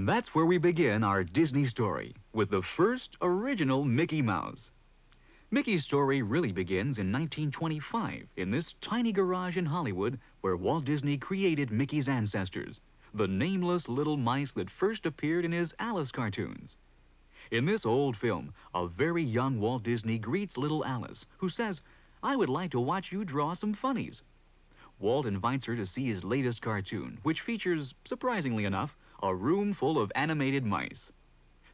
That's where we begin our Disney story, with the first original Mickey Mouse. Mickey's story really begins in 1925 in this tiny garage in Hollywood where Walt Disney created Mickey's ancestors, the nameless little mice that first appeared in his Alice cartoons. In this old film, a very young Walt Disney greets little Alice, who says, "I would like to watch you draw some funnies." Walt invites her to see his latest cartoon, which features, surprisingly enough, a room full of animated mice.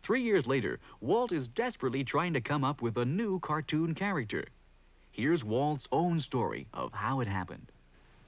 3 years later, Walt is desperately trying to come up with a new cartoon character. Here's Walt's own story of how it happened.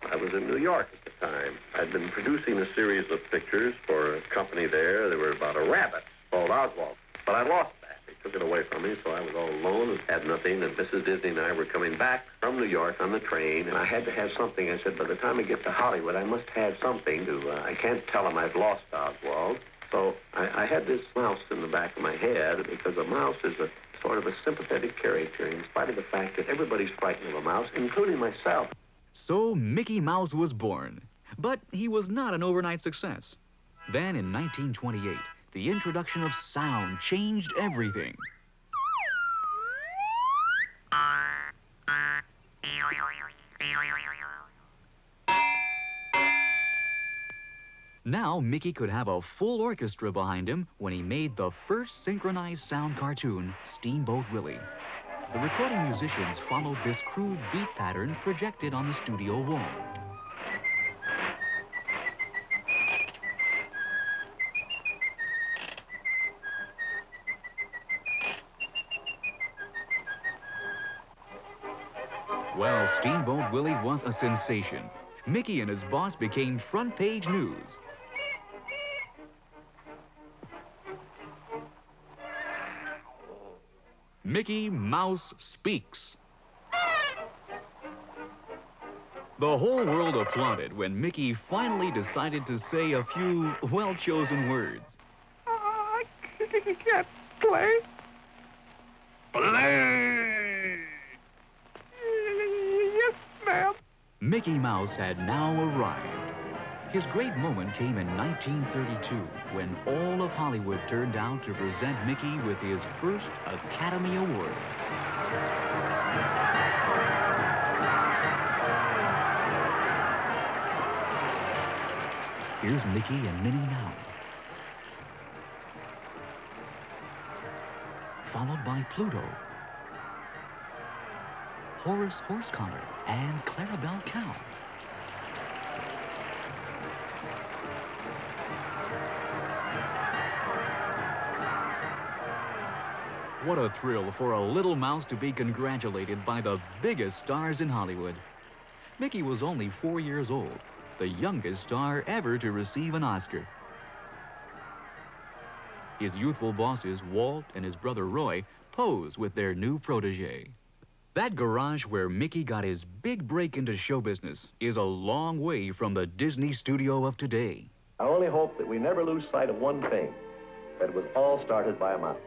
I was in New York at the time. I'd been producing a series of pictures for a company there. They were about a rabbit called Oswald. But I lost that. They took it away from me, so I was all alone and had nothing. And Mrs. Disney and I were coming back from New York on the train, and I had to have something. I said, by the time I get to Hollywood, I must have something to... I can't tell them I've lost Oswald. So I had this mouse in the back of my head, because a mouse is a sort of a sympathetic character, in spite of the fact that everybody's frightened of a mouse, including myself. So Mickey Mouse was born. But he was not an overnight success. Then in 1928, the introduction of sound changed everything. Now Mickey could have a full orchestra behind him when he made the first synchronized sound cartoon, Steamboat Willie. The recording musicians followed this crude beat pattern projected on the studio wall. Well, Steamboat Willie was a sensation. Mickey and his boss became front-page news. Mickey Mouse speaks. The whole world applauded when Mickey finally decided to say a few well-chosen words. I can't play. Play! Yes, ma'am. Mickey Mouse had now arrived. His great moment came in 1932 when all of Hollywood turned out to present Mickey with his first Academy Award. Here's Mickey and Minnie now, followed by Pluto, Horace Horsecollar, and Clarabelle Cow. What a thrill for a little mouse to be congratulated by the biggest stars in Hollywood. Mickey was only 4 years old, the youngest star ever to receive an Oscar. His youthful bosses, Walt and his brother Roy, pose with their new protege. That garage where Mickey got his big break into show business is a long way from the Disney studio of today. I only hope that we never lose sight of one thing, that it was all started by a mouse.